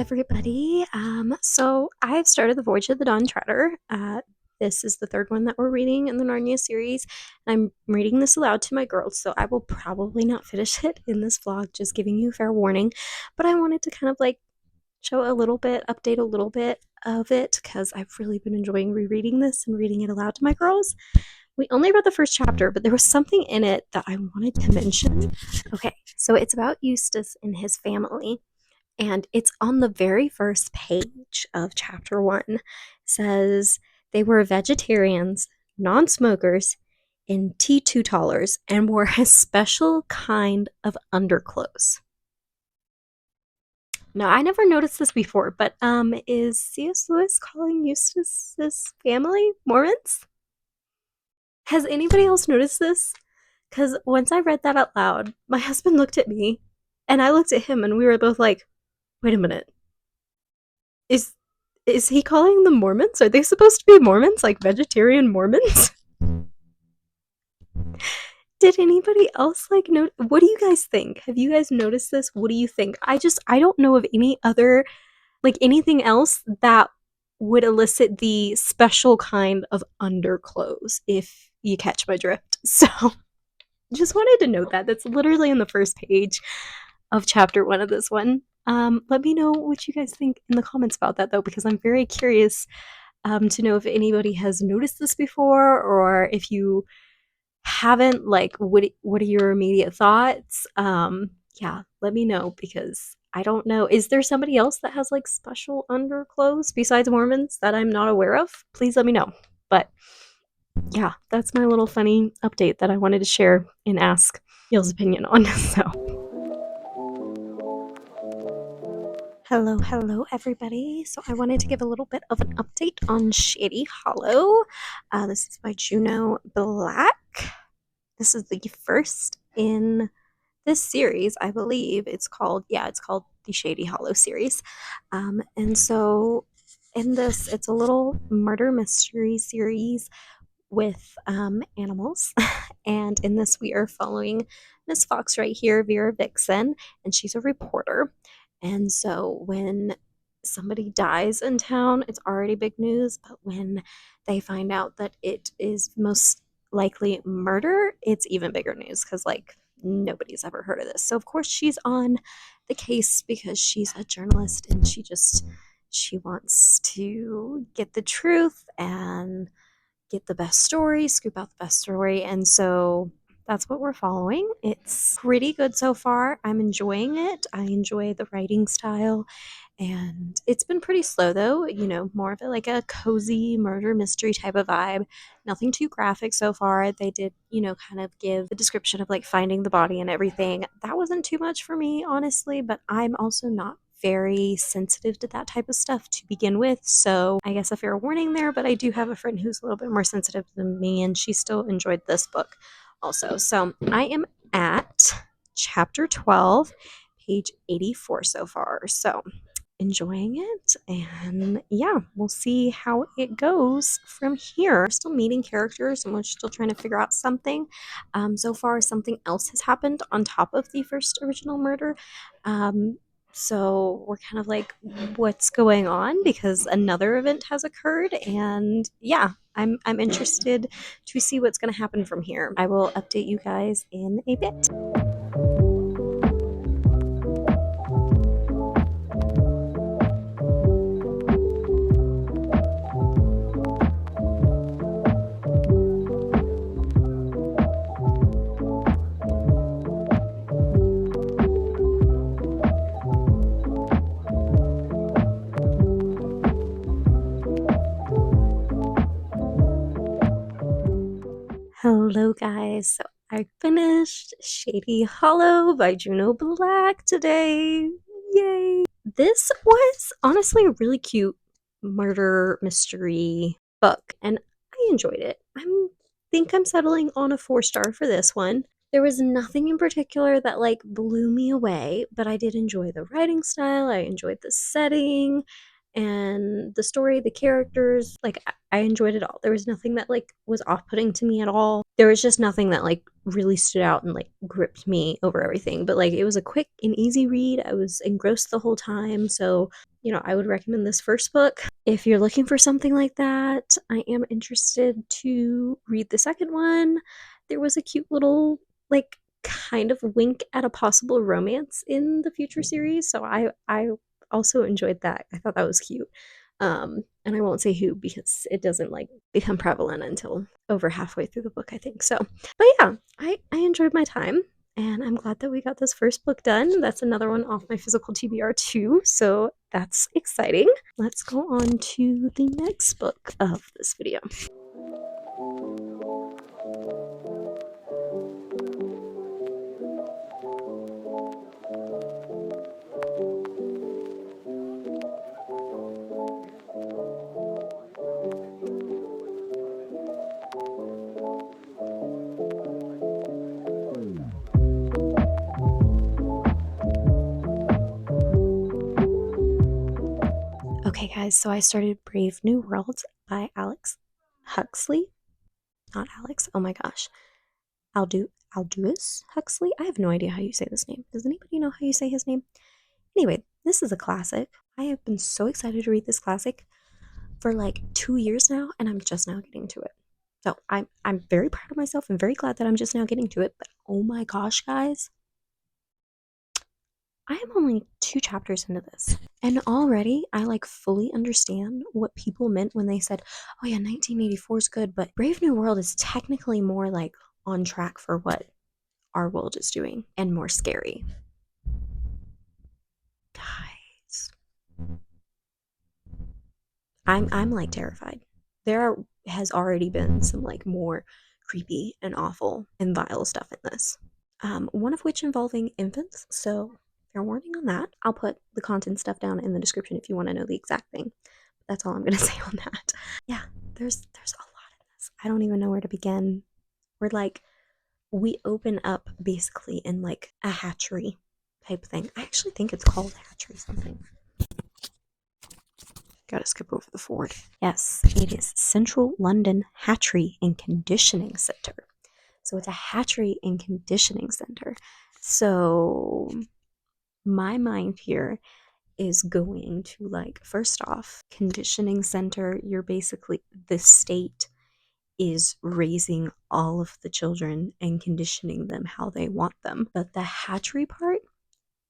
everybody. So I've started The Voyage of the Dawn Treader. This is the third one that we're reading in the Narnia series. And I'm reading this aloud to my girls, so I will probably not finish it in this vlog, just giving you a fair warning. But I wanted to kind of like show a little bit, update a little bit of it, because I've really been enjoying rereading this and reading it aloud to my girls. We only read the first chapter, but there was something in it that I wanted to mention. Okay, so it's about Eustace and his family. And it's on the very first page of chapter 1. It says they were vegetarians, non-smokers, and teetotalers, and wore a special kind of underclothes. Now, I never noticed this before, but is C.S. Lewis calling Eustace's family Mormons? Has anybody else noticed this? Because once I read that out loud, my husband looked at me, and I looked at him, and we were both like, wait a minute. Is he calling them Mormons? Are they supposed to be Mormons, like vegetarian Mormons? Did anybody else like note? What do you guys think? Have you guys noticed this? What do you think? I don't know of any other, like anything else that would elicit the special kind of underclothes, if you catch my drift. So just wanted to note that. That's literally in the first page of chapter 1 of this one. Let me know what you guys think in the comments about that, though, because I'm very curious to know if anybody has noticed this before, or if you haven't, like, what are your immediate thoughts? Yeah, let me know, because I don't know. Is there somebody else that has like special underclothes besides Mormons that I'm not aware of? Please let me know. But yeah, that's my little funny update that I wanted to share and ask y'all's opinion on. So hello everybody. So I wanted to give a little bit of an update on Shady Hollow. This is by Juno Black. This is the first in this series, I believe. It's called the Shady Hollow series. And so in this, it's a little murder mystery series with animals. And in this, we are following Miss Fox right here, Vera Vixen, and she's a reporter. And so when somebody dies in town, it's already big news. But when they find out that it is most likely murder, it's even bigger news, because like nobody's ever heard of this. So of course she's on the case because she's a journalist, and she wants to get the truth and get the best story, scoop out the best story. And so that's what we're following. It's pretty good so far. I'm enjoying it. I enjoy the writing style. And it's been pretty slow, though, more of like a cozy murder mystery type of vibe. Nothing too graphic so far. They did, kind of give the description of like finding the body and everything. That wasn't too much for me, honestly, but I'm also not very sensitive to that type of stuff to begin with. So I guess a fair warning there, but I do have a friend who's a little bit more sensitive than me, and she still enjoyed this book also. So I am at chapter 12, page 84 so far. So enjoying it, and yeah, we'll see how it goes from here. We're still meeting characters, and we're still trying to figure out something. So far something else has happened on top of the first original murder. So we're kind of like, what's going on, because another event has occurred, and yeah, I'm interested to see what's going to happen from here. I will update you guys in a bit. Hello guys, so I finished Shady Hollow by Juno Black today. Yay! This was honestly a really cute murder mystery book, and I enjoyed it. I think I'm settling on a 4-star for this one. There was nothing in particular that like blew me away, but I did enjoy the writing style. I enjoyed the setting. and the story, the characters, like I enjoyed it all. There was nothing that like was off-putting to me at all. There was just nothing that like really stood out and like gripped me over everything. But like it was a quick and easy read. I was engrossed the whole time. So, I would recommend this first book. If you're looking for something like that, I am interested to read the second one. There was a cute little like kind of wink at a possible romance in the future series. So I also enjoyed that. I thought that was cute. And I won't say who because it doesn't like become prevalent until over halfway through the book, I think. So, but yeah, I enjoyed my time and I'm glad that we got this first book done. That's another one off my physical TBR too. So that's exciting. Let's go on to the next book of this video. Okay, guys, so I started Brave New World by Alex Huxley. Not Alex. Oh my gosh. Aldous Huxley? I have no idea how you say this name. Does anybody know how you say his name? Anyway, this is a classic. I have been so excited to read this classic for like 2 years now, and I'm just now getting to it. So I'm very proud of myself and very glad that I'm just now getting to it. But oh my gosh, guys. I am only 2 chapters into this. And already I like fully understand what people meant when they said, oh yeah, 1984 is good, but Brave New World is technically more like on track for what our world is doing and more scary. Guys, I'm like terrified. There has already been some like more creepy and awful and vile stuff in this. One of which involving infants, so fair warning on that. I'll put the content stuff down in the description if you want to know the exact thing. That's all I'm gonna say on that. Yeah, there's a lot in this. I don't even know where to begin. We open up basically in like a hatchery type thing. I actually think it's called hatchery something. Gotta skip over the Ford. Yes, it is Central London Hatchery and Conditioning Center. So it's a hatchery and conditioning center. So my mind here is going to like, first off, conditioning center, you're basically, the state is raising all of the children and conditioning them how they want them. But the hatchery part,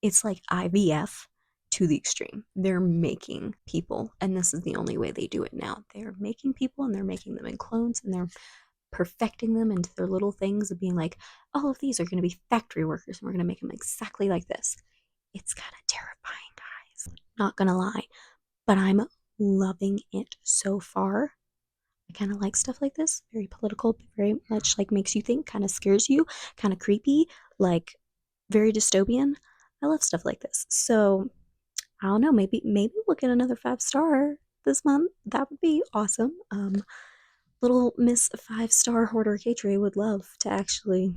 it's like IVF to the extreme. They're making people, and this is the only way they do it now. They're making people and they're making them in clones and they're perfecting them into their little things of being like, all of these are going to be factory workers and we're going to make them exactly like this. It's kind of terrifying, guys. Not gonna lie, but I'm loving it so far. I kind of like stuff like this, very political, very much like makes you think, kind of scares you, kind of creepy, like very dystopian. I love stuff like this. So I don't know, maybe we'll get another 5-star this month. That would be awesome. Little Miss 5-star hoarder KTree would love to actually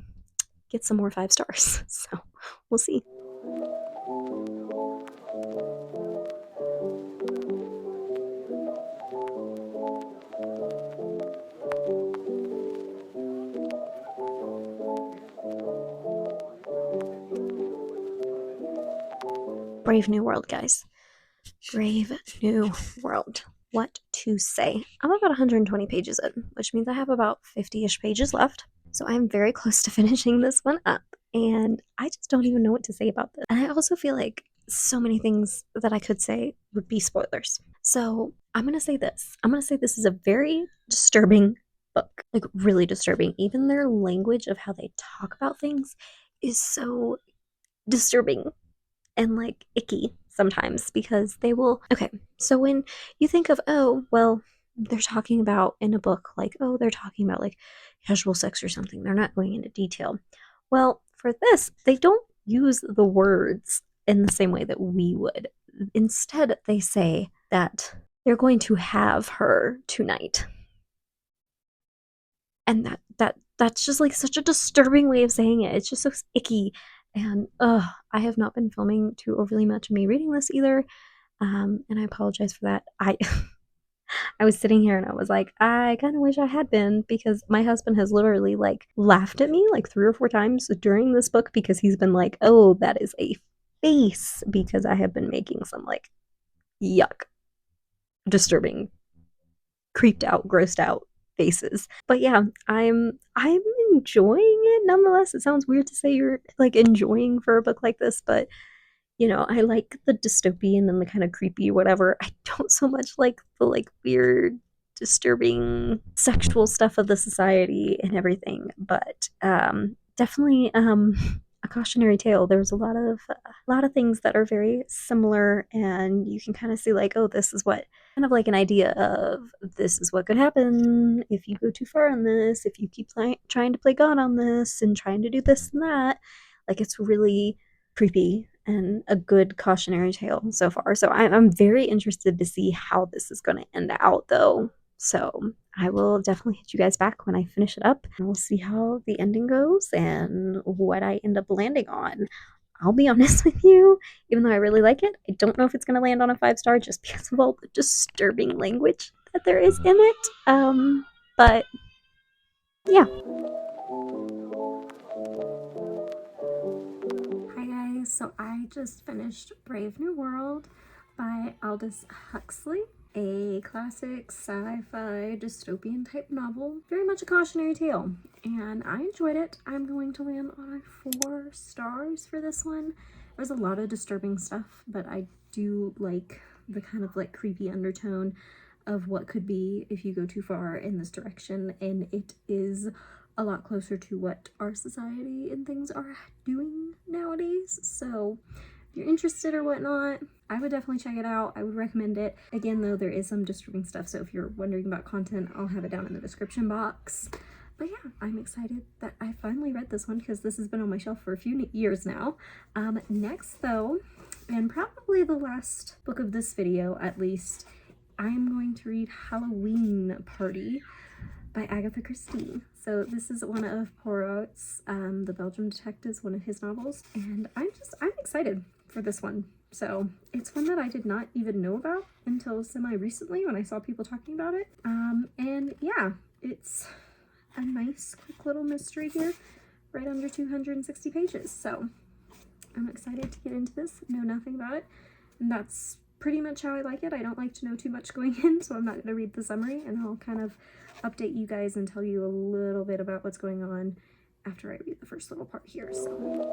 get some more 5 stars. So we'll see. Brave New World, guys. Brave New World. What to say? I'm about 120 pages in, which means I have about 50-ish pages left. So I'm very close to finishing this one up. And I just don't even know what to say about this. And I also feel like so many things that I could say would be spoilers. So I'm going to say this. I'm going to say this is a very disturbing book. Like, really disturbing. Even their language of how they talk about things is so disturbing and like icky sometimes because they will. Okay, so when you think of, oh, well, they're talking about in a book, like, oh, they're talking about like casual sex or something, they're not going into detail. Well, for this, they don't use the words in the same way that we would. Instead, they say that they're going to have her tonight. And that's just like such a disturbing way of saying it. It's just so icky. And I have not been filming too overly much of me reading this either. And I apologize for that. I was sitting here and I was like, I kind of wish I had been, because my husband has literally like laughed at me like 3 or 4 times during this book, because he's been like, oh, that is a face, because I have been making some like yuck, disturbing, creeped out, grossed out faces. But yeah, I'm enjoying it nonetheless. It sounds weird to say you're like enjoying for a book like this, but I like the dystopian and the kind of creepy whatever. I don't so much like the like weird, disturbing sexual stuff of the society and everything, but definitely a cautionary tale. There's a lot of things that are very similar, and you can kind of see like, oh, this is what kind of like an idea of this is what could happen if you go too far on this, if you keep trying to play God on this and trying to do this and that. Like, it's really creepy and a good cautionary tale so far. So I'm very interested to see how this is going to end out, though. So I will definitely hit you guys back when I finish it up, and we'll see how the ending goes and what I end up landing on. I'll be honest with you, even though I really like it, I don't know if it's going to land on a 5 star just because of all the disturbing language that there is in it. But yeah. Hi guys, so I just finished Brave New World by Aldous Huxley, a classic sci-fi dystopian type novel, very much a cautionary tale, and I enjoyed it. I'm going to land on 4 stars for this one. There's a lot of disturbing stuff, but I do like the kind of like creepy undertone of what could be if you go too far in this direction, and it is a lot closer to what our society and things are doing nowadays. So if you're interested or whatnot, I would definitely check it out. I would recommend it. Again, though, there is some disturbing stuff, so if you're wondering about content, I'll have it down in the description box. But yeah, I'm excited that I finally read this one, because this has been on my shelf for a few years now. Next, though, and probably the last book of this video at least, I'm going to read Hallowe'en Party by Agatha Christie. So this is one of Poirot's, the Belgian detectives, one of his novels, and I'm excited for this one. So it's one that I did not even know about until semi-recently when I saw people talking about it. And yeah, it's a nice quick little mystery here, right under 260 pages. So I'm excited to get into this, know nothing about it, and that's pretty much how I like it. I don't like to know too much going in, so I'm not going to read the summary, and I'll kind of update you guys and tell you a little bit about what's going on after I read the first little part here. So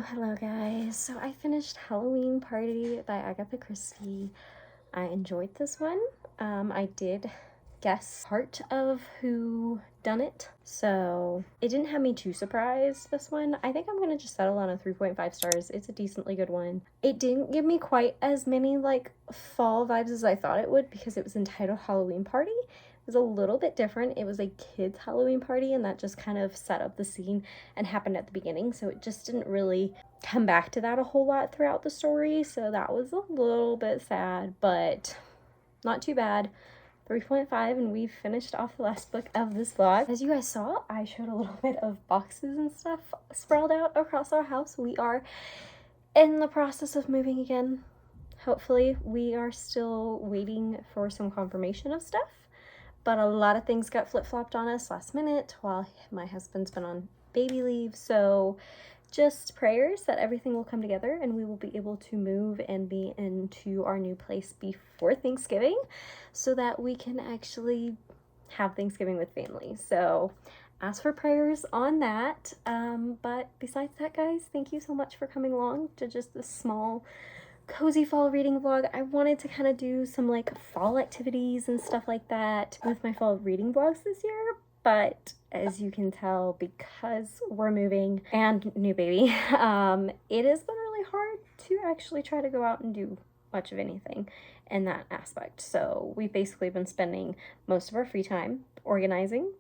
hello guys. So I finished Hallowe'en Party by Agatha Christie. I enjoyed this one. I did guess part of who done it, so it didn't have me too surprised, this one. I think I'm gonna just settle on a 3.5 stars. It's a decently good one. It didn't give me quite as many like fall vibes as I thought it would, because it was entitled Hallowe'en Party. It was a little bit different. It was a kid's Halloween party, and that just kind of set up the scene and happened at the beginning, so it just didn't really come back to that a whole lot throughout the story, so that was a little bit sad, but not too bad. 3.5, and we've finished off the last book of this vlog. As you guys saw, I showed a little bit of boxes and stuff sprawled out across our house. We are in the process of moving again. Hopefully, we are still waiting for some confirmation of stuff, but a lot of things got flip-flopped on us last minute while my husband's been on baby leave, so just prayers that everything will come together and we will be able to move and be into our new place before Thanksgiving so that we can actually have Thanksgiving with family. So ask for prayers on that. But besides that, guys, thank you so much for coming along to just this small cozy fall reading vlog. I wanted to kind of do some like fall activities and stuff like that with my fall reading vlogs this year, but as you can tell, because we're moving and new baby, it has been really hard to actually try to go out and do much of anything in that aspect. So we've basically been spending most of our free time organizing,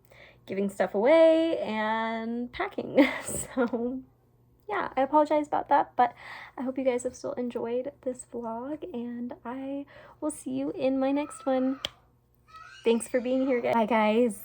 giving stuff away, and packing. So yeah, I apologize about that, but I hope you guys have still enjoyed this vlog, and I will see you in my next one. Thanks for being here, guys. Bye, guys.